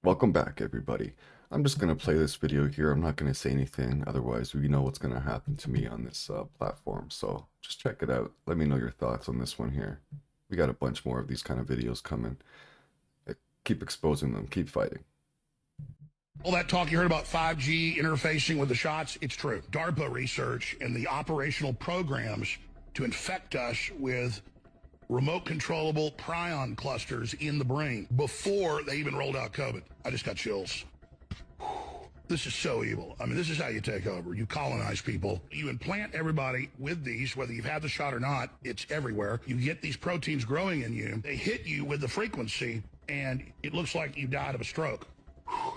Welcome back, everybody. I'm just going to play this video here. I'm not going to say anything, otherwise we know what's going to happen to me on this platform. So just check it out. Let me know your thoughts on this one here. We got a bunch more of these kind of videos coming. Keep exposing them. Keep fighting. All that talk you heard about 5G interfacing with the shots, it's true. DARPA research and the operational programs to infect us with remote controllable prion clusters in the brain before they even rolled out COVID. I just got chills. This is so evil. I mean, this is how you take over. You colonize people. You implant everybody with these, whether you've had the shot or not. It's everywhere. You get these proteins growing in you. They hit you with the frequency, and it looks like you died of a stroke.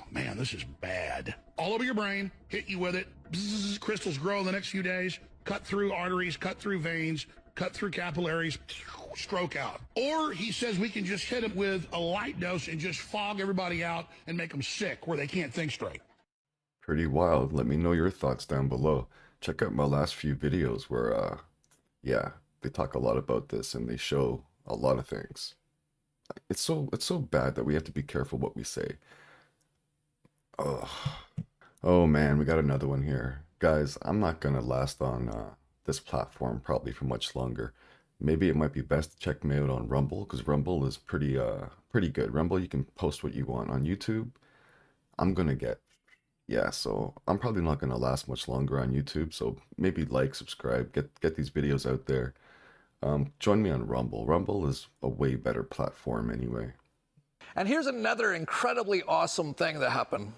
Man, this is bad. All over your brain, hit you with it. Bzzz, crystals grow in the next few days, cut through arteries, cut through veins, cut through capillaries, stroke out. Or he says we can just hit them with a light dose and just fog everybody out and make them sick where they can't think straight. Pretty wild. Let me know your thoughts down below. Check out my last few videos where, yeah, they talk a lot about this and they show a lot of things. It's so bad that we have to be careful what we say. Oh man, we got another one here. Guys, I'm not gonna last on this platform probably for much longer. Maybe it might be best to check me out on Rumble, because Rumble is pretty good. Rumble, you can post what you want. On YouTube, so I'm probably not gonna last much longer on YouTube, so maybe like, subscribe, get these videos out there. Join me on Rumble. Rumble is a way better platform anyway. And here's another incredibly awesome thing that happened.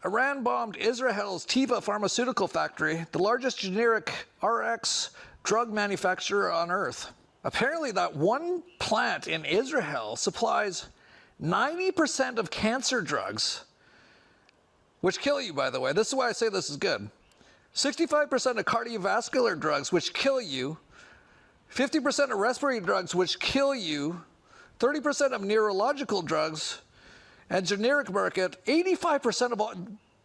Iran bombed Israel's Teva pharmaceutical factory, the largest generic RX drug manufacturer on earth. Apparently that one plant in Israel supplies 90% of cancer drugs, which kill you, by the way. This is why I say this is good. 65% of cardiovascular drugs, which kill you. 50% of respiratory drugs, which kill you. 30% of neurological drugs, and generic market, 85% of all,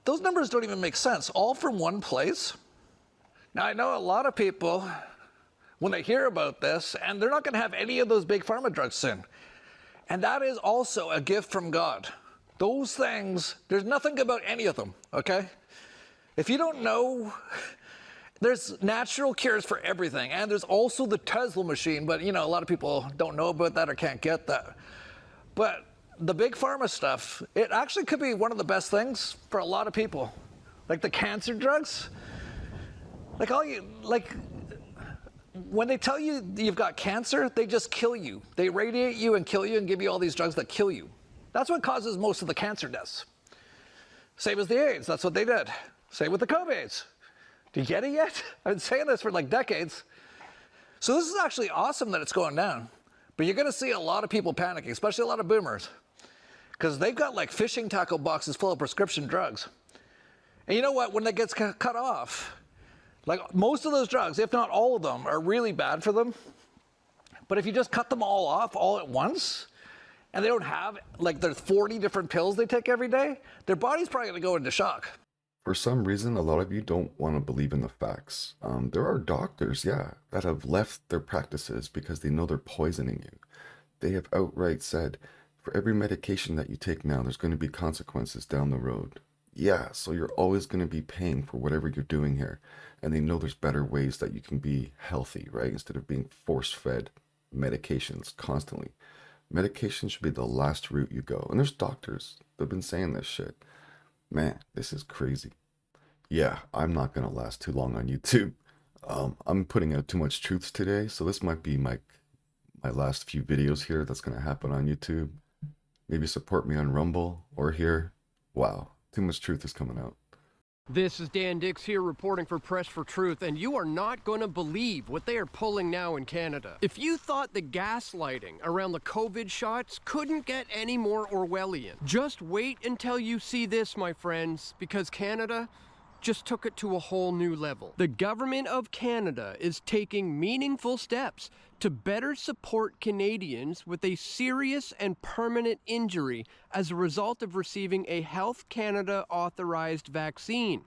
those numbers don't even make sense, all from one place. Now, I know a lot of people, when they hear about this, and they're not going to have any of those big pharma drugs soon. And that is also a gift from God. Those things, there's nothing about any of them, okay? If you don't know, there's natural cures for everything. And there's also the Tesla machine, but you know, a lot of people don't know about that or can't get that. But the big pharma stuff, it actually could be one of the best things for a lot of people. Like the cancer drugs, when they tell you you've got cancer, they just kill you. They radiate you and kill you and give you all these drugs that kill you. That's what causes most of the cancer deaths. Same as the AIDS, that's what they did. Same with the COVID. Do you get it yet? I've been saying this for like decades. So this is actually awesome that it's going down. But you're gonna see a lot of people panicking, especially a lot of boomers. Because they've got like fishing tackle boxes full of prescription drugs. And you know what, when that gets cut off, like most of those drugs, if not all of them, are really bad for them. But if you just cut them all off all at once, and they don't have, like there's 40 different pills they take every day, their body's probably gonna go into shock. For some reason, a lot of you don't want to believe in the facts. There are doctors, yeah, that have left their practices because they know they're poisoning you. They have outright said, for every medication that you take now, there's going to be consequences down the road. Yeah, so you're always going to be paying for whatever you're doing here. And they know there's better ways that you can be healthy, right? Instead of being force-fed medications constantly. Medication should be the last route you go. And there's doctors that have been saying this shit. Man, this is crazy. Yeah, I'm not gonna last too long on YouTube. I'm putting out too much truths today, so this might be my last few videos here that's gonna happen on YouTube. Maybe support me on Rumble or here. Wow, too much truth is coming out. This is Dan Dix here reporting for Press for Truth, and you are not going to believe what they are pulling now in Canada. If you thought the gaslighting around the COVID shots couldn't get any more Orwellian, just wait until you see this, my friends, because Canada just took it to a whole new level. The government of Canada is taking meaningful steps to better support Canadians with a serious and permanent injury as a result of receiving a Health Canada authorized vaccine.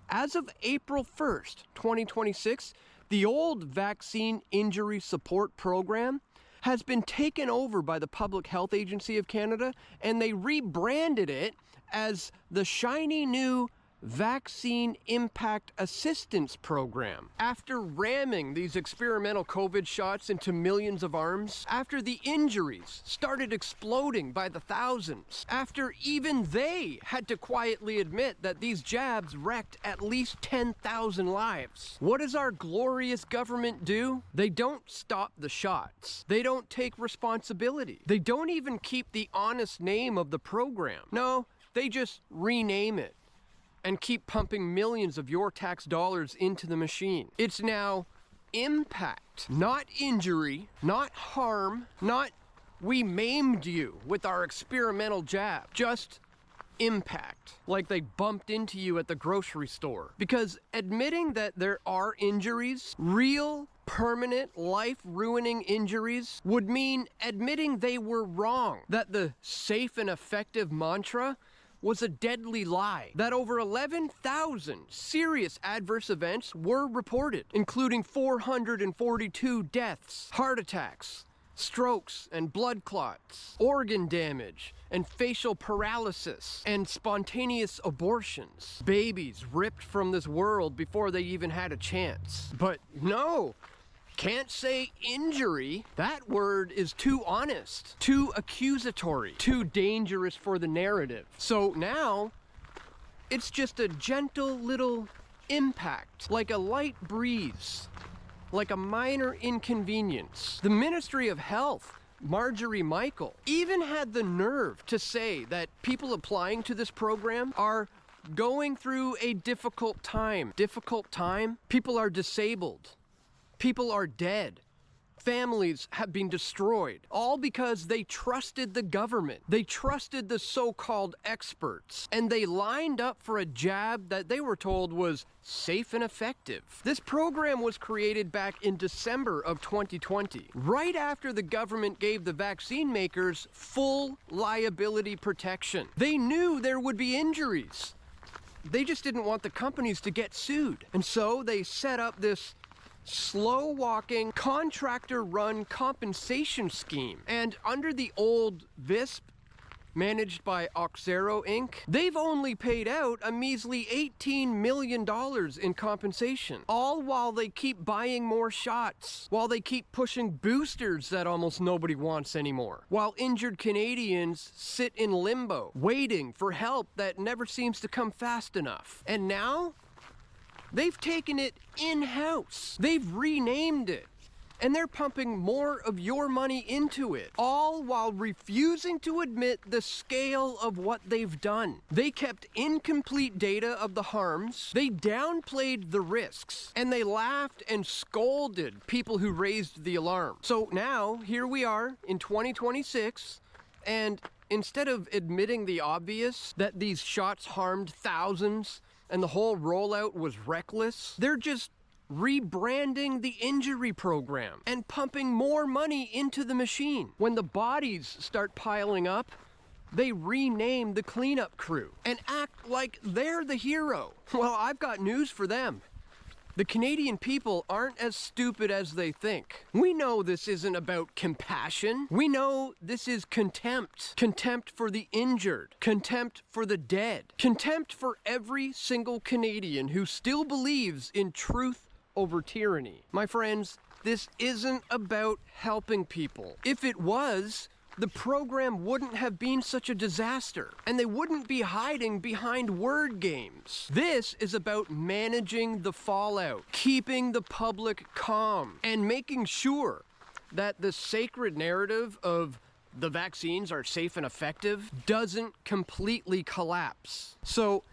As of April 1st, 2026, the old Vaccine Injury Support Program has been taken over by the Public Health Agency of Canada, and they rebranded it as the shiny new Vaccine Impact Assistance Program. After ramming these experimental COVID shots into millions of arms, after the injuries started exploding by the thousands, after even they had to quietly admit that these jabs wrecked at least 10,000 lives, what does our glorious government do? They don't stop the shots. They don't take responsibility. They don't even keep the honest name of the program. No, they just rename it and keep pumping millions of your tax dollars into the machine. It's now impact, not injury, not harm, not we maimed you with our experimental jab, just impact, like they bumped into you at the grocery store. Because admitting that there are injuries, real, permanent, life-ruining injuries, would mean admitting they were wrong, that the safe and effective mantra was a deadly lie, that over 11,000 serious adverse events were reported, including 442 deaths, heart attacks, strokes and blood clots, organ damage, and facial paralysis, and spontaneous abortions. Babies ripped from this world before they even had a chance. But no, can't say injury. That word is too honest, too accusatory, too dangerous for the narrative. So now, it's just a gentle little impact, like a light breeze, like a minor inconvenience. The Ministry of Health, Marjorie Michael, even had the nerve to say that people applying to this program are going through a difficult time. Difficult time? People are disabled. People are dead. Families have been destroyed, all because they trusted the government. They trusted the so-called experts, and they lined up for a jab that they were told was safe and effective. This program was created back in December of 2020, right after the government gave the vaccine makers full liability protection. They knew there would be injuries. They just didn't want the companies to get sued. And so they set up this slow-walking, contractor-run compensation scheme. And under the old VISP, managed by Oxero Inc., they've only paid out a measly $18 million in compensation, all while they keep buying more shots, while they keep pushing boosters that almost nobody wants anymore, while injured Canadians sit in limbo, waiting for help that never seems to come fast enough. And now, they've taken it in-house. They've renamed it. And they're pumping more of your money into it, all while refusing to admit the scale of what they've done. They kept incomplete data of the harms, they downplayed the risks, and they laughed and scolded people who raised the alarm. So now, here we are in 2026, and instead of admitting the obvious, that these shots harmed thousands, and the whole rollout was reckless, they're just rebranding the injury program and pumping more money into the machine. When the bodies start piling up, they rename the cleanup crew and act like they're the hero. Well, I've got news for them. The Canadian people aren't as stupid as they think. We know this isn't about compassion. We know this is contempt. Contempt for the injured. Contempt for the dead. Contempt for every single Canadian who still believes in truth over tyranny. My friends, this isn't about helping people. If it was, the program wouldn't have been such a disaster, and they wouldn't be hiding behind word games. This is about managing the fallout, keeping the public calm, and making sure that the sacred narrative of the vaccines are safe and effective doesn't completely collapse. So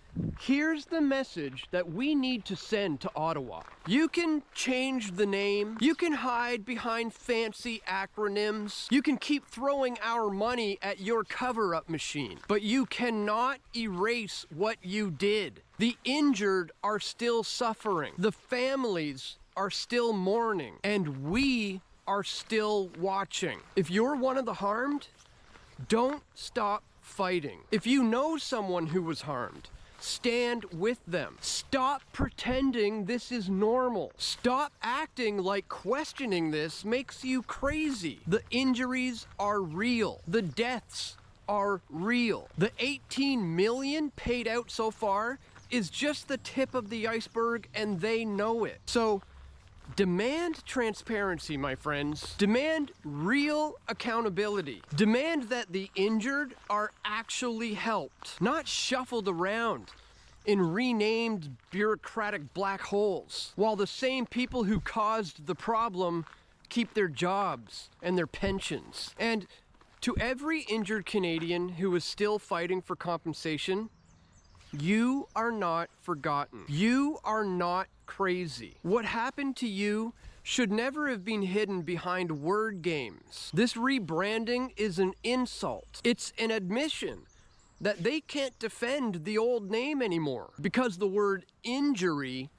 here's the message that we need to send to Ottawa. You can change the name, you can hide behind fancy acronyms, you can keep throwing our money at your cover-up machine, but you cannot erase what you did. The injured are still suffering, the families are still mourning, and we are still watching. If you're one of the harmed, don't stop fighting. If you know someone who was harmed, stand with them. Stop pretending this is normal. Stop acting like questioning this makes you crazy. The injuries are real. The deaths are real. The 18 million paid out so far is just the tip of the iceberg, and they know it. So demand transparency, my friends. Demand real accountability. Demand that the injured are actually helped, not shuffled around in renamed bureaucratic black holes, while the same people who caused the problem keep their jobs and their pensions. And to every injured Canadian who is still fighting for compensation, you are not forgotten. You are not crazy. What happened to you should never have been hidden behind word games. This rebranding is an insult. It's an admission that they can't defend the old name anymore because the word injury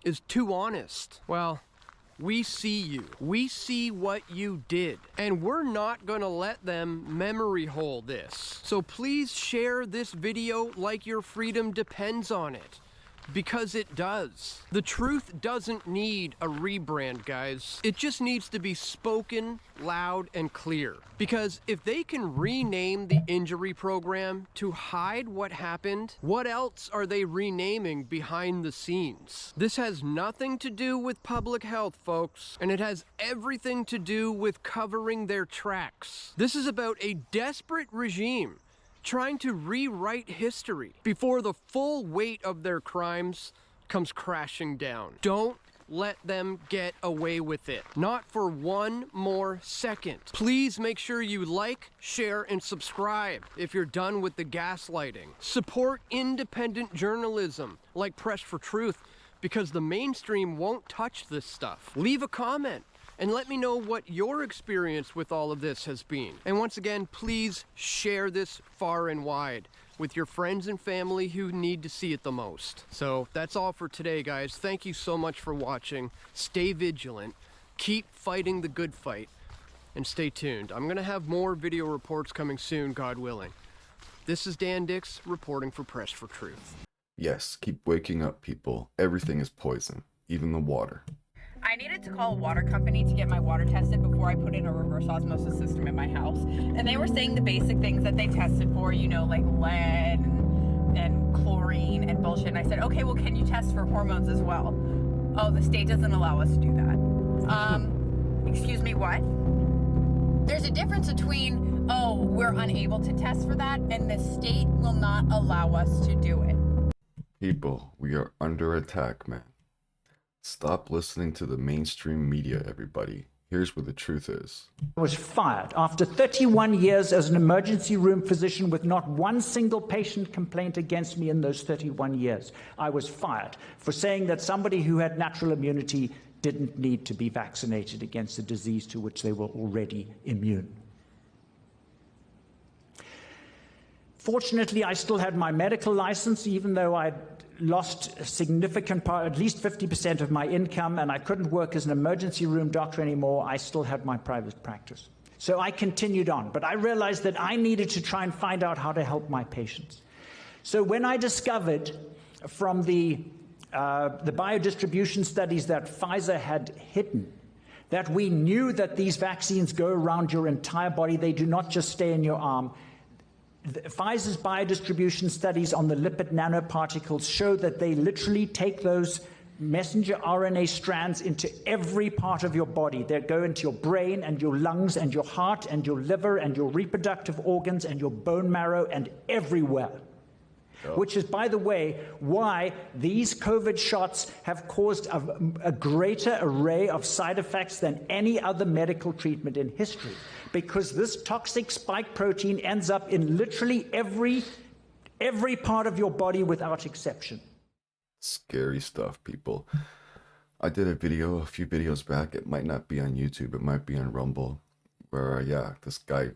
is too honest. Well, we see you. We see what you did. And we're not gonna let them memory hole this. So please share this video like your freedom depends on it. Because it does. The truth doesn't need a rebrand, guys. It just needs to be spoken loud and clear. Because if they can rename the injury program to hide what happened, what else are they renaming behind the scenes? This has nothing to do with public health, folks, and it has everything to do with covering their tracks. This is about a desperate regime trying to rewrite history before the full weight of their crimes comes crashing down. Don't let them get away with it. Not for one more second. Please make sure you like, share, and subscribe if you're done with the gaslighting. Support independent journalism like Press for Truth because the mainstream won't touch this stuff. Leave a comment and let me know what your experience with all of this has been. And once again, please share this far and wide with your friends and family who need to see it the most. So that's all for today, guys. Thank you so much for watching. Stay vigilant, keep fighting the good fight, and stay tuned. I'm gonna have more video reports coming soon, God willing. This is Dan Dix reporting for Press for Truth. Yes, keep waking up, people. Everything is poison, even the water. I needed to call a water company to get my water tested before I put in a reverse osmosis system in my house. And they were saying the basic things that they tested for, you know, like lead and chlorine and bullshit. And I said, okay, well, can you test for hormones as well? Oh, the state doesn't allow us to do that. Excuse me, what? There's a difference between, oh, we're unable to test for that, and the state will not allow us to do it. People, we are under attack, man. Stop listening to the mainstream media, everybody. Here's where the truth is. I was fired after 31 years as an emergency room physician with not one single patient complaint against me in those 31 years. I was fired for saying that somebody who had natural immunity didn't need to be vaccinated against a disease to which they were already immune. Fortunately, I still had my medical license, even though I'd lost a significant part, at least 50% of my income, and I couldn't work as an emergency room doctor anymore. I still had my private practice. So I continued on, but I realized that I needed to try and find out how to help my patients. So when I discovered from the biodistribution studies that Pfizer had hidden, that we knew that these vaccines go around your entire body, they do not just stay in your arm. Pfizer's biodistribution studies on the lipid nanoparticles show that they literally take those messenger RNA strands into every part of your body. They go into your brain and your lungs and your heart and your liver and your reproductive organs and your bone marrow and everywhere. Which is, by the way, why these COVID shots have caused a greater array of side effects than any other medical treatment in history. Because this toxic spike protein ends up in literally every part of your body without exception. Scary stuff, people. I did a few videos back. It might not be on YouTube. It might be on Rumble. Where, this guy,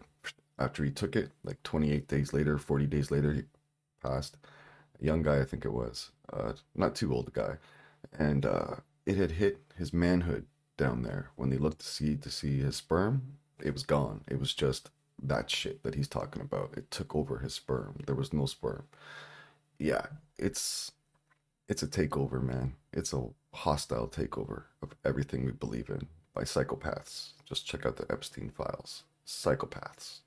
after he took it, like 28 days later, 40 days later, he passed. A young guy, I think it was. Not too old a guy. And it had hit his manhood down there. When they looked to see his sperm, it was gone. It was just that shit that he's talking about. It took over his sperm. There was no sperm. Yeah, it's a takeover, man. It's a hostile takeover of everything we believe in by psychopaths. Just check out the Epstein files. Psychopaths.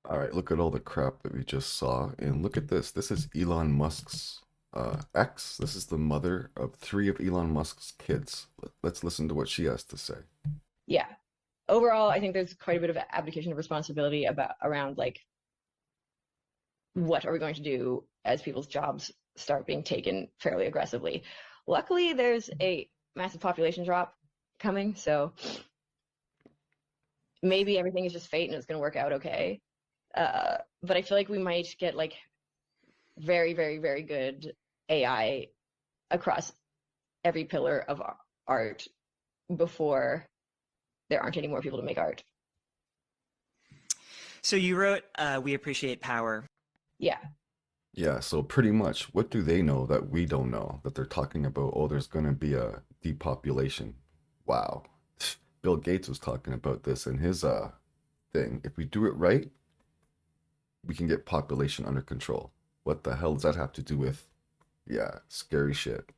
All right, look at all the crap that we just saw, and look at this. This is Elon Musk's ex. This is the mother of 3 of Elon Musk's kids. Let's listen to what she has to say. Yeah. Overall, I think there's quite a bit of abdication of responsibility around like what are we going to do as people's jobs start being taken fairly aggressively. Luckily, there's a massive population drop coming, so maybe everything is just fate and it's going to work out okay. But I feel like we might get like very, very, very good AI across every pillar of art before there aren't any more people to make art. So you wrote, "We appreciate power." Yeah. Yeah, so pretty much, what do they know that we don't know? That they're talking about, oh, there's going to be a depopulation. Wow. Bill Gates was talking about this in his thing. If we do it right, we can get population under control. What the hell does that have to do with? Yeah, scary shit.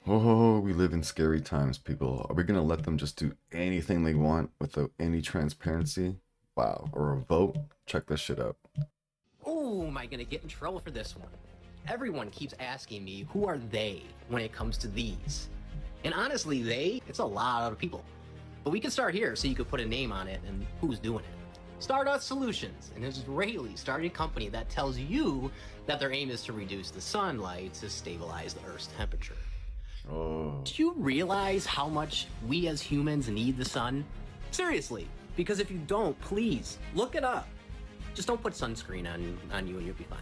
Oh, we live in scary times, people. Are we going to let them just do anything they want without any transparency? Wow. Or a vote? Check this shit out. Oh, am I gonna get in trouble for this one? Everyone keeps asking me, who are they when it comes to these? And honestly, it's a lot of people. But we can start here so you could put a name on it and who's doing it. Stardust Solutions, an Israeli started company that tells you that their aim is to reduce the sunlight to stabilize the Earth's temperature. Oh. Do you realize how much we as humans need the sun? Seriously, because if you don't, please, look it up. Just don't put sunscreen on you and you'll be fine.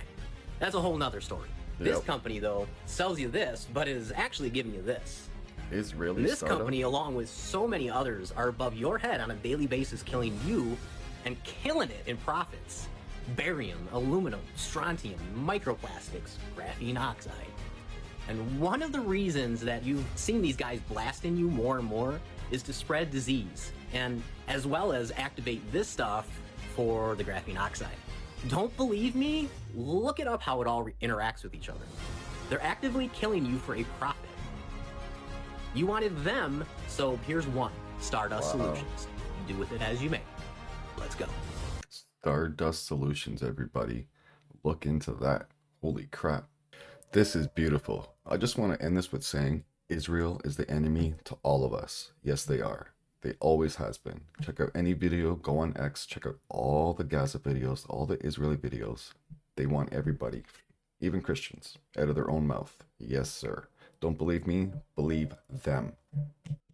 That's a whole nother story. This Yep. company, though, sells you this, but is actually giving you this. Israeli And this startup? company, along with so many others, are above your head on a daily basis, killing you and killing it in profits. Barium, aluminum, strontium, microplastics, graphene oxide. And one of the reasons that you've seen these guys blasting you more and more is to spread disease, and as well as activate this stuff for the graphene oxide. Don't believe me? Look it up how it all interacts with each other. They're actively killing you for a profit. You wanted them, so here's one. Stardust Wow. Solutions. Do with it as you may. Let's go. Stardust Solutions, everybody. Look into that. Holy crap. This is beautiful. I just want to end this with saying Israel is the enemy to all of us. Yes, they are. They always has been. Check out any video, go on X, check out all the Gaza videos, all the Israeli videos. They want everybody, even Christians, out of their own mouth. Yes, sir. Don't believe me, believe them.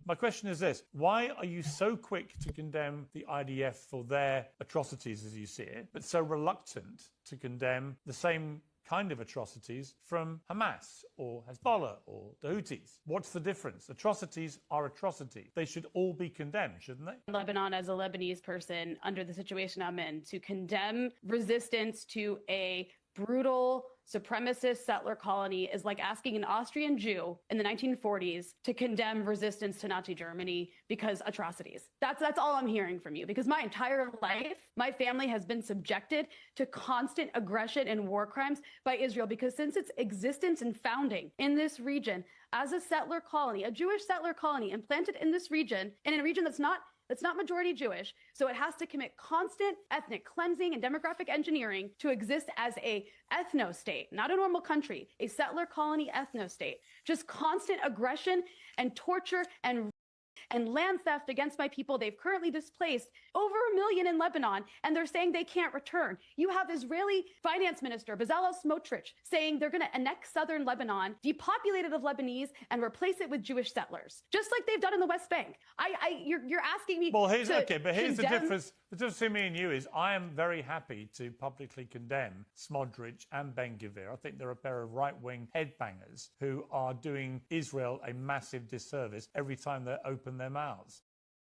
My question is this: why are you so quick to condemn the IDF for their atrocities as you see it, but so reluctant to condemn the same kind of atrocities from Hamas or Hezbollah or the Houthis? What's the difference? Atrocities are atrocities. They should all be condemned, shouldn't they? Lebanon, as a Lebanese person under the situation I'm in, to condemn resistance to a brutal supremacist settler colony is like asking an Austrian Jew in the 1940s to condemn resistance to Nazi Germany because atrocities. That's all I'm hearing from you, because my entire life, my family has been subjected to constant aggression and war crimes by Israel, because since its existence and founding in this region as a settler colony, a Jewish settler colony implanted in this region, and in a region that's not majority Jewish, so it has to commit constant ethnic cleansing and demographic engineering to exist as a ethno-state, not a normal country, a settler colony ethno-state. Just constant aggression and torture and land theft against my people. They've currently displaced over 1 million in Lebanon, and they're saying they can't return. You have Israeli Finance Minister Bezalel Smotrich saying they're going to annex southern Lebanon, depopulate it of Lebanese, and replace it with Jewish settlers, just like they've done in the West Bank. You're asking me. Well, here's to the difference. The difference between me and you is I am very happy to publicly condemn Smotrich and Ben-Gvir. I think they're a pair of right-wing headbangers who are doing Israel a massive disservice every time they open their mouths.